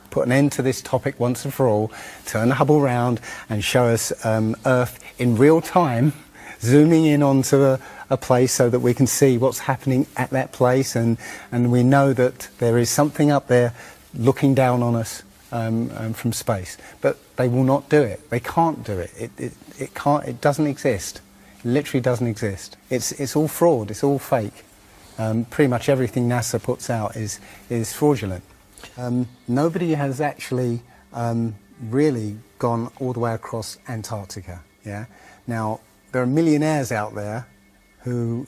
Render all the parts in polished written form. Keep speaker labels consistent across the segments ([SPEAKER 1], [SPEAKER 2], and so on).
[SPEAKER 1] Put an end to this topic once and for all, turn the Hubble round and show us Earth in real time, zooming in onto a place so that we can see what's happening at that place, and we know that there is something up there looking down on us from space. But they will not do it. They can't do it. It can't. It doesn't exist. It literally doesn't exist. It's all fraud. It's all fake. Pretty much everything NASA puts out is fraudulent. Nobody has actually really gone all the way across Antarctica. Yeah. Now there are millionaires out there who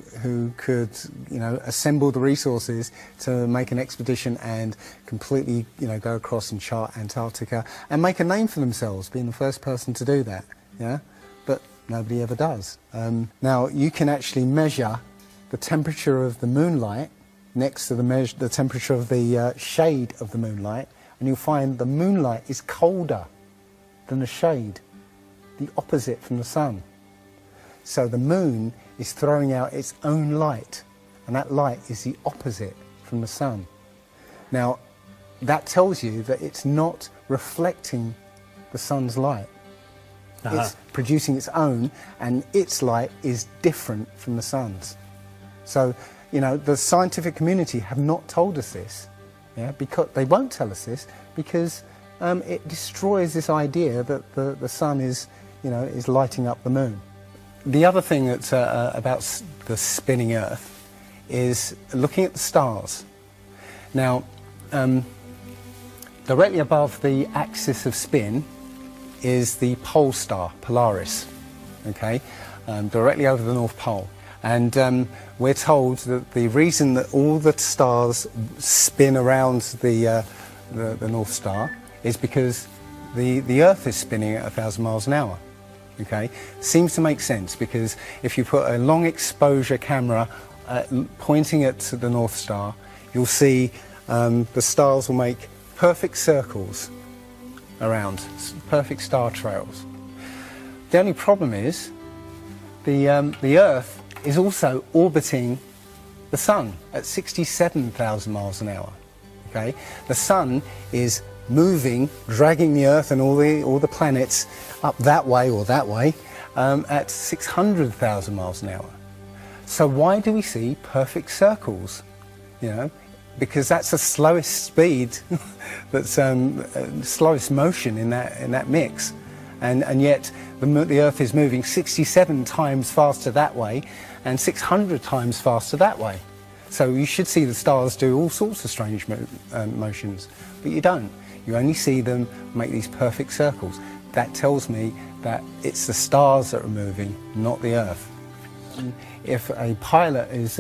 [SPEAKER 1] could, assemble the resources to make an expedition and completely, go across and chart Antarctica and make a name for themselves, being the first person to do that. Yeah. But nobody ever does. Now you can actually measure the temperature of the moonlight next to the temperature of the shade of the moonlight, and you'll find the moonlight is colder than the shade, the opposite from the sun. So the moon is throwing out its own light, and that light is the opposite from the sun. Now, that tells you that it's not reflecting the sun's light. It's producing its own, and its light is different from the sun's. So, the scientific community have not told us this, because they won't tell us this because it destroys this idea that the sun is lighting up the moon. The other thing that's about the spinning Earth is looking at the stars. Now, directly above the axis of spin is the pole star, Polaris, okay, directly over the North Pole. And we're told that the reason that all the stars spin around the North Star is because the Earth is spinning at 1,000 miles an hour. Okay, seems to make sense, because if you put a long exposure camera pointing at the North Star, you'll see the stars will make perfect circles around, perfect star trails. The only problem is the Earth is also orbiting the Sun at 67,000 miles an hour. Okay, the Sun is moving, dragging the Earth and all the planets up that way or that way at 600,000 miles an hour. So why do we see perfect circles? Because that's the slowest speed, that's slowest motion in that mix, and yet the Earth is moving 67 times faster that way and 600 times faster that way. So you should see the stars do all sorts of strange motions, but you don't. You only see them make these perfect circles. That tells me that it's the stars that are moving, not the Earth. If a pilot is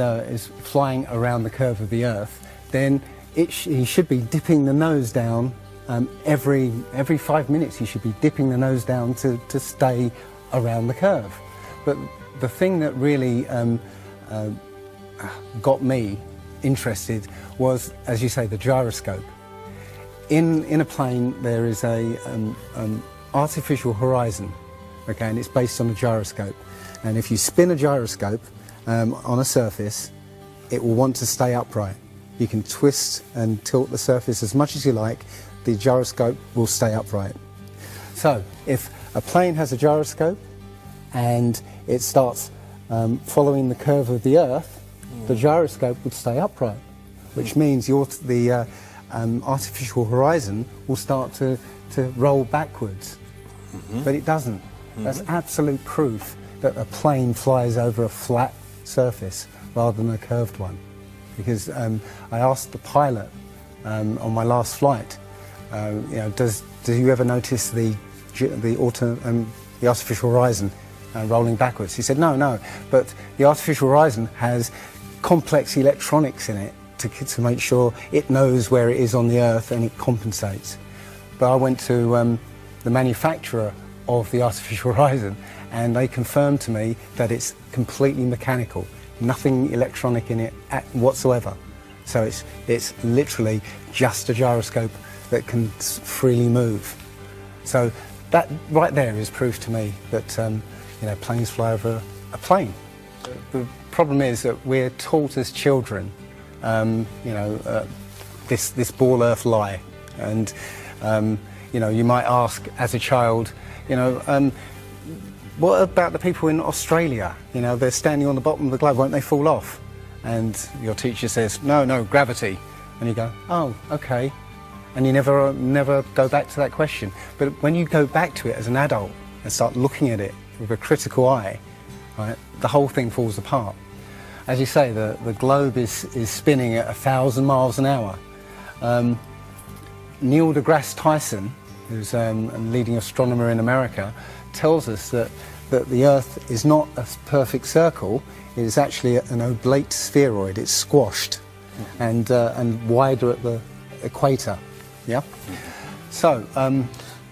[SPEAKER 1] flying around the curve of the Earth, then he should be dipping the nose down every 5 minutes. He should be dipping the nose down to stay around the curve. But the thing that really got me interested was, as you say, the gyroscope. In a plane there is a artificial horizon, okay, and it's based on a gyroscope. And if you spin a gyroscope on a surface, it will want to stay upright. You can twist and tilt the surface as much as you like, the gyroscope will stay upright. So if a plane has a gyroscope and it starts following the curve of the Earth, the gyroscope would stay upright, which means the artificial horizon will start to roll backwards. But it doesn't. That's absolute proof that a plane flies over a flat surface rather than a curved one. Because I asked the pilot on my last flight, do you ever notice the artificial horizon rolling backwards? He said, no, but the artificial horizon has complex electronics in it to make sure it knows where it is on the Earth and it compensates. But I went to the manufacturer of the artificial horizon, and they confirmed to me that it's completely mechanical, nothing electronic in it whatsoever. So it's literally just a gyroscope that can freely move. So that right there is proof to me that you know, planes fly over a plane. The problem is that we're taught as children, you know, this ball Earth lie, and you know, you might ask as a child, you know, what about the people in Australia? You know, they're standing on the bottom of the globe, won't they fall off? And your teacher says, no, gravity. And you go, oh, okay. And you never go back to that question. But when you go back to it as an adult and start looking at it with a critical eye, right, the whole thing falls apart. As you say, the globe is spinning at 1,000 miles an hour. Neil deGrasse Tyson, who's a leading astronomer in America, tells us that the Earth is not a perfect circle. It is actually an oblate spheroid. It's squashed and wider at the equator. Yeah. So.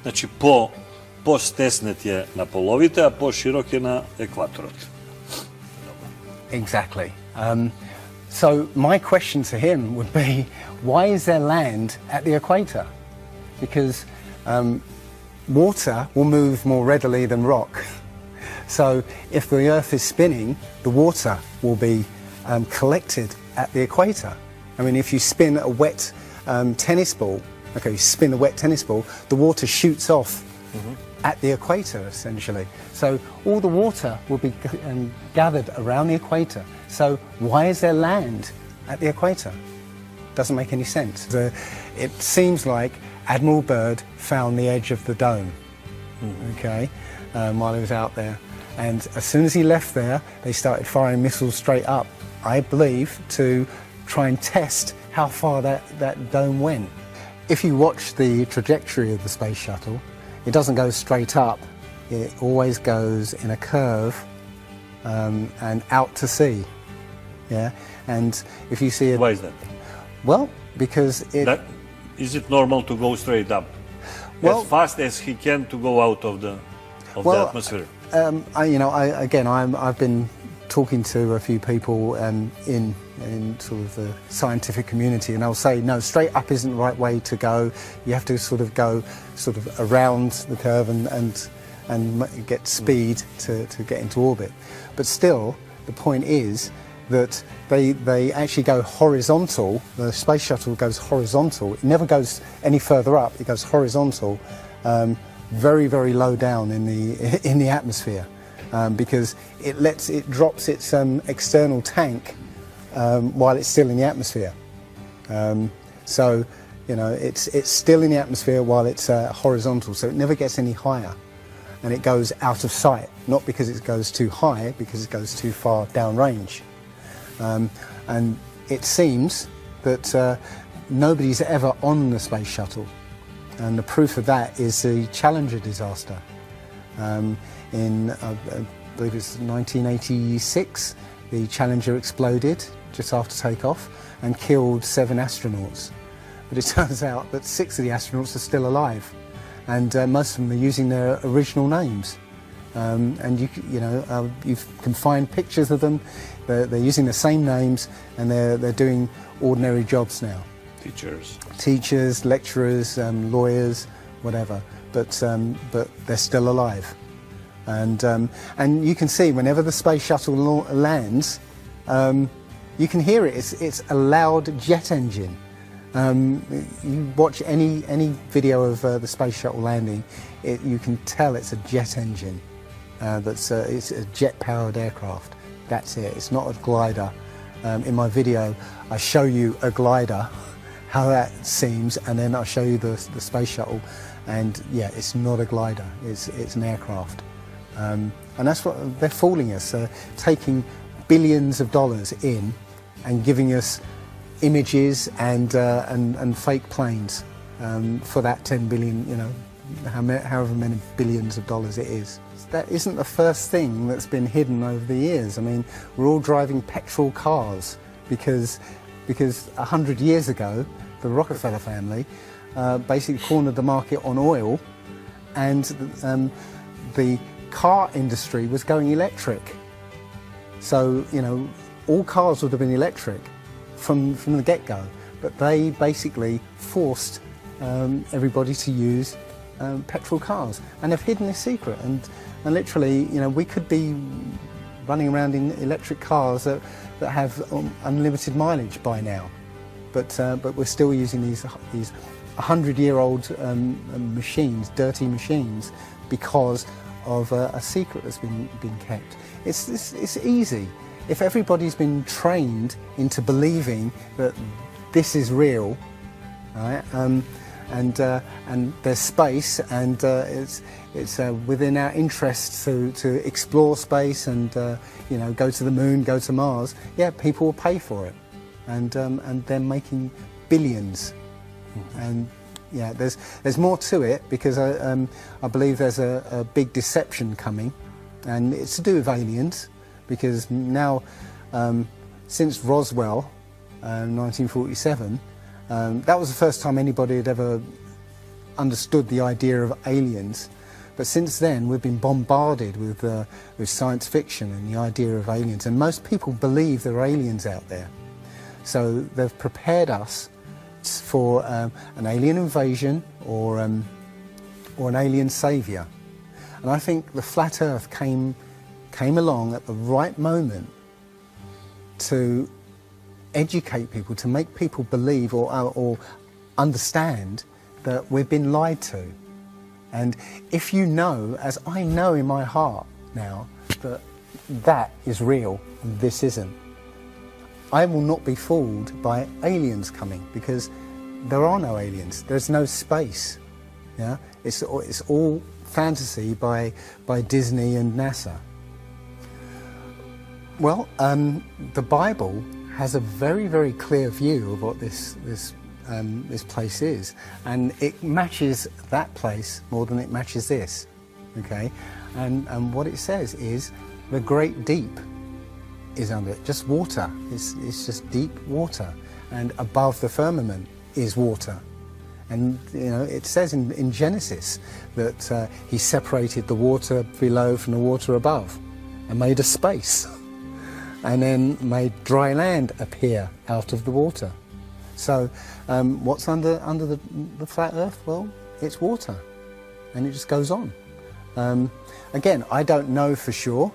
[SPEAKER 2] Znači po stesnet je na polovite, a po širok je na ekvator.
[SPEAKER 1] Exactly. So my question to him would be, why is there land at the equator? Because water will move more readily than rock. So if the Earth is spinning, the water will be collected at the equator. I mean, if you spin a wet tennis ball, okay, you spin a wet tennis ball, the water shoots off at the equator, essentially. So all the water will be gathered around the equator. So why is there land at the equator? Doesn't make any sense. It seems like Admiral Byrd found the edge of the dome, okay, while he was out there. And as soon as he left there, they started firing missiles straight up, I believe, to try and test how far that dome went. If you watch the trajectory of the space shuttle, it doesn't go straight up. It always goes in a curve and out to sea. Yeah, and if you see it.
[SPEAKER 2] Why is that?
[SPEAKER 1] Well, because
[SPEAKER 2] is it normal to go straight up, as fast as he can, to go out of the atmosphere? I've been talking to a few people in sort of the scientific community, and they'll say, no, straight up isn't the right way to go. You have to sort of go sort of around the curve and get speed to get into orbit. But still, the point is that they actually go horizontal. The space shuttle goes horizontal. It never goes any further up. It goes horizontal, very, very low down in the atmosphere, because it drops its external tank while it's still in the atmosphere. So, you know, it's still in the atmosphere while it's horizontal, so it never gets any higher, and it goes out of sight, not because it goes too high, because it goes too far downrange. And it seems that nobody's ever on the space shuttle, and the proof of that is the Challenger disaster. In I believe it's 1986, the Challenger exploded just after takeoff and killed 7 astronauts. But it turns out that 6 of the astronauts are still alive, and most of them are using their original names. And you can find pictures of them. They're using the same names, and they're doing ordinary jobs now. Teachers, lecturers, lawyers, whatever. But they're still alive. And you can see whenever the space shuttle lands, you can hear it. It's a loud jet engine. You watch any video of the space shuttle landing, you can tell it's a jet engine. It's a jet-powered aircraft. That's it. It's not a glider. In my video, I show you a glider, how that seems, and then I show you the space shuttle, and yeah, it's not a glider. It's an aircraft, and that's what they're fooling us, taking billions of dollars in, and giving us images and fake planes for that 10 billion, you know, however many billions of dollars it is. That isn't the first thing that's been hidden over the years. I mean, we're all driving petrol cars.
[SPEAKER 1] because 100 years ago, the Rockefeller family basically cornered the market on oil, and the car industry was going electric. So, you know, all cars would have been electric from the get-go, but they basically forced everybody to use petrol cars, and have hidden this secret. And literally, you know, we could be running around in electric cars that have unlimited mileage by now, but we're still using these 100-year-old machines, dirty machines, because of a secret that's been kept. It's easy. If everybody's been trained into believing that this is real, right, and there's space, and it's within our interests to explore space and you know, go to the moon, go to Mars, yeah, people will pay for it, and they're making billions. And yeah, there's more to it, because I believe there's a big deception coming, and it's to do with aliens, because now, since Roswell, 1947, that was the first time anybody had ever understood the idea of aliens. But since then, we've been bombarded with science fiction and the idea of aliens, and most people believe there are aliens out there. So they've prepared us for an alien invasion or an alien saviour. And I think the flat Earth came along at the right moment to educate people, to make people believe or understand that we've been lied to. And if you know, as I know in my heart now, that that is real and this isn't, I will not be fooled by aliens coming, because there are no aliens. There's no space. Yeah, it's all fantasy by Disney and NASA. Well, the Bible has a very, very clear view of what this place is, and it matches that place more than it matches this. Okay, and what it says is the great deep is under it, just water. It's just deep water, and above the firmament is water. And you know, it says in Genesis that he separated the water below from the water above and made a space, and then made dry land appear out of the water. So what's under the flat Earth? Well, it's water, and it just goes on. Again, I don't know for sure,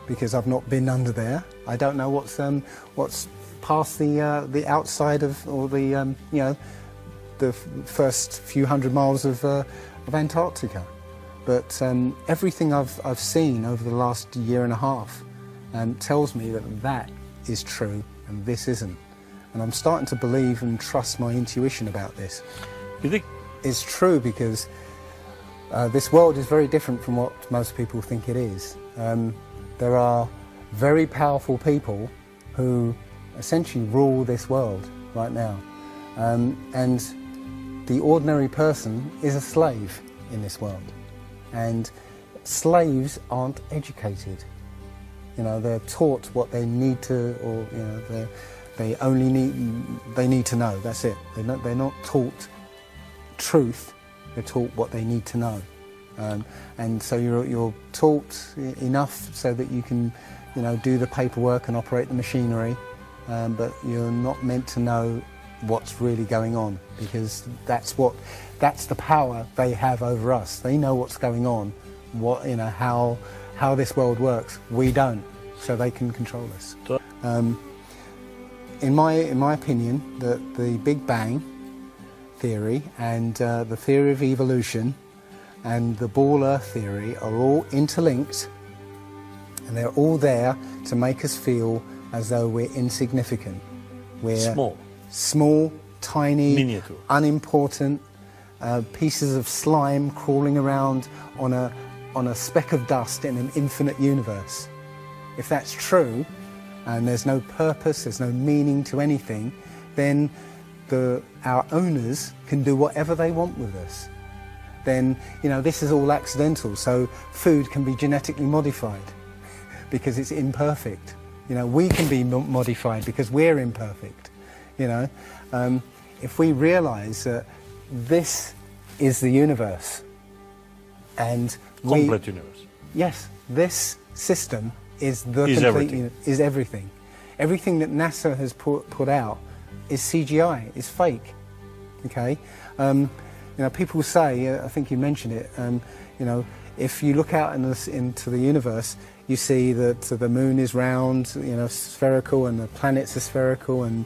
[SPEAKER 1] because I've not been under there. I don't know what's past the outside of, or the you know, the first few hundred miles of Antarctica. But everything I've seen over the last year and a half tells me that that is true and this isn't. And I'm starting to believe and trust my intuition about this.
[SPEAKER 3] You think?
[SPEAKER 1] It's true, because this world is very different from what most people think it is. There are very powerful people who essentially rule this world right now. And the ordinary person is a slave in this world. And slaves aren't educated. You know, they're taught what they need to, or you know, they need to know. That's it. They're not taught truth. They're taught what they need to know. And so you're taught enough so that you can, you know, do the paperwork and operate the machinery, but you're not meant to know what's really going on, because that's the power they have over us. They know what's going on, you know, how this world works. We don't, so they can control us. In my opinion, the Big Bang theory and the theory of evolution and the ball Earth theory are all interlinked, and they're all there to make us feel as though we're insignificant. We're small, tiny,
[SPEAKER 3] miniature,
[SPEAKER 1] unimportant pieces of slime crawling around on a speck of dust in an infinite universe. If that's true, and there's no purpose, there's no meaning to anything, then our owners can do whatever they want with us. Then, you know, this is all accidental, so food can be genetically modified because it's imperfect. You know, we can be modified because we're imperfect. You know, if we realise that this is the universe, and
[SPEAKER 3] complete universe.
[SPEAKER 1] Yes, this system is the
[SPEAKER 3] Is
[SPEAKER 1] complete
[SPEAKER 3] everything.
[SPEAKER 1] Is everything. Everything that NASA has put out is CGI, is fake. Okay, you know, people say, I think you mentioned it. You know, if you look out into the universe, you see that the moon is round, you know, spherical, and the planets are spherical, and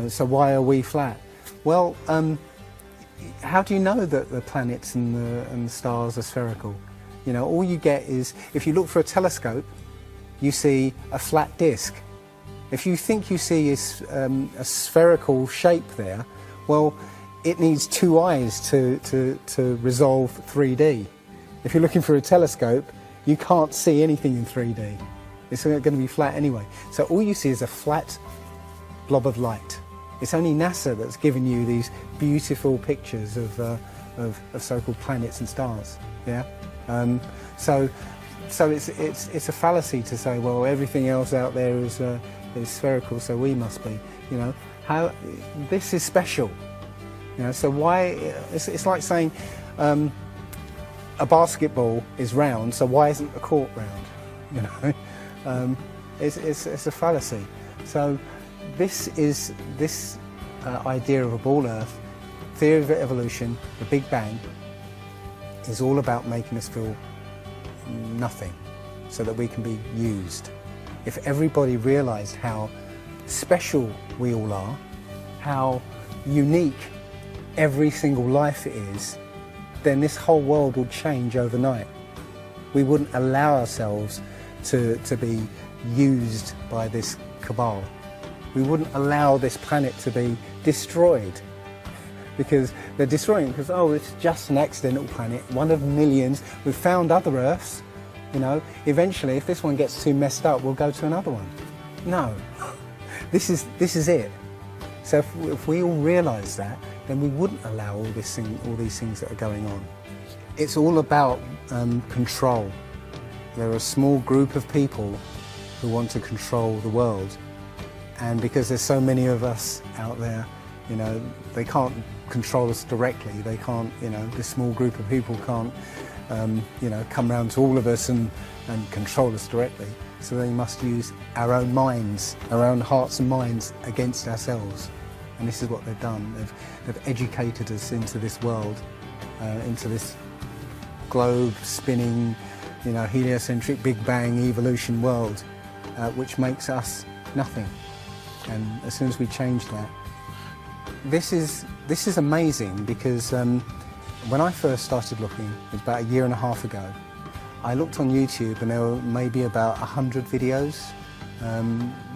[SPEAKER 1] so why are we flat? Well, how do you know that the planets and the stars are spherical? You know, all you get is, if you look for a telescope, you see a flat disc. If you think you see a spherical shape there, well, it needs two eyes to resolve 3D. If you're looking for a telescope, you can't see anything in 3D. It's going to be flat anyway. So all you see is a flat blob of light. It's only NASA that's given you these beautiful pictures of so-called planets and stars. Yeah. So it's a fallacy to say, well, everything else out there is spherical, so we must be. You know, how this is special. You know, so why? It's like saying a basketball is round, so why isn't the court round? You know, it's a fallacy. So this idea of a ball Earth, theory of evolution, the Big Bang, is all about making us feel nothing, so that we can be used. If everybody realised how special we all are, how unique every single life is, then this whole world would change overnight. We wouldn't allow ourselves to be used by this cabal. We wouldn't allow this planet to be destroyed, because they're destroying it because, oh, it's just an accidental planet, one of millions. We've found other Earths, you know. Eventually, if this one gets too messed up, we'll go to another one. No, this is it. So if we all realise that, then we wouldn't allow all these things that are going on. It's all about control. There are a small group of people who want to control the world, and because there's so many of us out there, you know, they can't control us directly. They can't, you know, this small group of people can't, you know, come round to all of us and control us directly. So they must use our own minds, our own hearts and minds against ourselves. And this is what they've done. They've educated us into this world, into this globe spinning, you know, heliocentric Big Bang evolution world, which makes us nothing. And as soon as we change that, this is amazing, because when I first started looking, it was about 1.5 years ago, I looked on YouTube and there were maybe about 100 videos,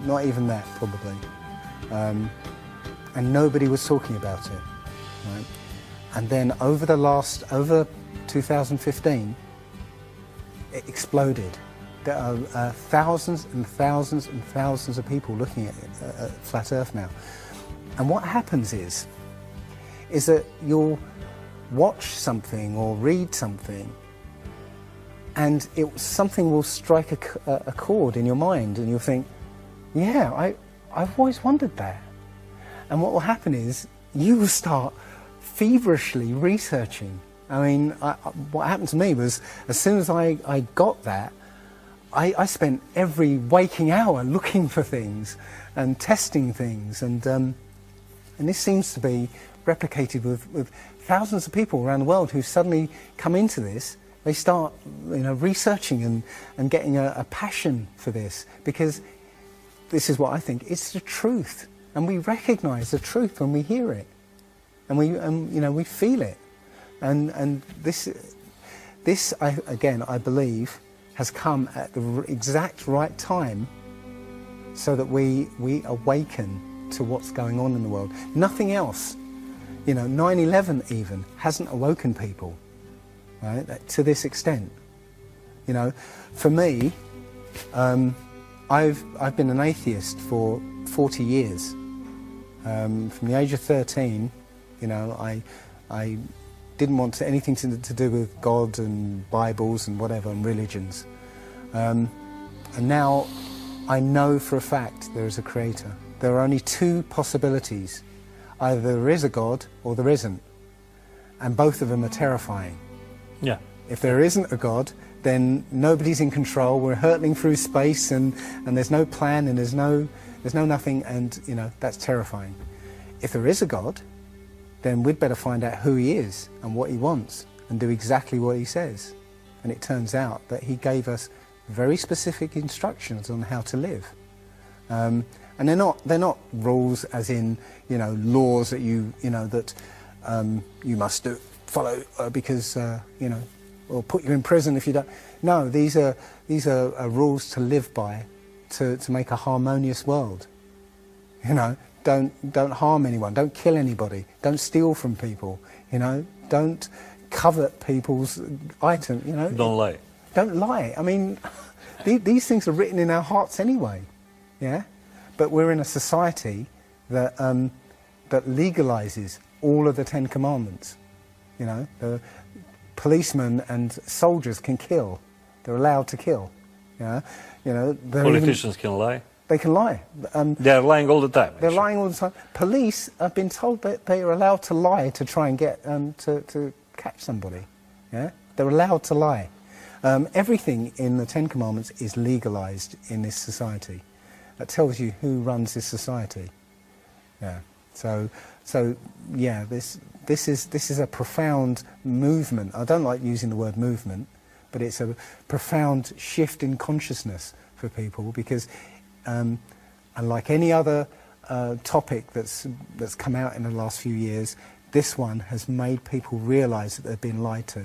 [SPEAKER 1] not even that probably, and nobody was talking about it. Right? And then over 2015, it exploded. There are thousands and thousands and thousands of people looking at Flat Earth now. And what happens is that you'll watch something or read something, and something will strike a chord in your mind, and you'll think, yeah, I've always wondered that. And what will happen is you will start feverishly researching. I mean, what happened to me was, as soon as I got that, I spent every waking hour looking for things and testing things, and this seems to be replicated with thousands of people around the world who suddenly come into this. They start, you know, researching and getting a passion for this, because this is what I think, it's the truth, and we recognise the truth when we hear it, and we feel it, and this I believe has come at the exact right time, so that we awaken to what's going on in the world. Nothing else, you know, 9/11 even hasn't awoken people, right, to this extent. You know, for me, I've been an atheist for 40 years. From the age of 13, you know, I didn't want anything to do with God and Bibles and whatever and religions. And now I know for a fact there is a creator. There are only two possibilities. Either there is a God or there isn't. And both of them are terrifying.
[SPEAKER 3] Yeah.
[SPEAKER 1] If there isn't a God, then nobody's in control. We're hurtling through space and there's no plan and there's no nothing, and you know, that's terrifying. If there is a God, then we'd better find out who he is and what he wants and do exactly what he says. And it turns out that he gave us very specific instructions on how to live. And they're not rules as in, you know, laws that you must follow because you know, or put you in prison if you don't. No, these are rules to live by, to make a harmonious world. You know, don't harm anyone, don't kill anybody, don't steal from people. You know, don't covet people's items. You know,
[SPEAKER 3] Don't lie.
[SPEAKER 1] Don't lie. I mean, these things are written in our hearts anyway. Yeah, but we're in a society that that legalizes all of the 10 Commandments. You know, the policemen and soldiers can kill. They're allowed to kill. Yeah, you know.
[SPEAKER 3] Politicians can lie.
[SPEAKER 1] They can lie.
[SPEAKER 3] They're lying all the time.
[SPEAKER 1] They're
[SPEAKER 3] actually.
[SPEAKER 1] lying all the time. Police have been told that they are allowed to lie to try and get to catch somebody. Yeah, they're allowed to lie. Everything in the 10 Commandments is legalized in this society. That tells you who runs this society. Yeah. So yeah, this is a profound movement. I don't like using the word movement, but it's a profound shift in consciousness for people, because unlike any other topic that's come out in the last few years, this one has made people realise that they've been lied to.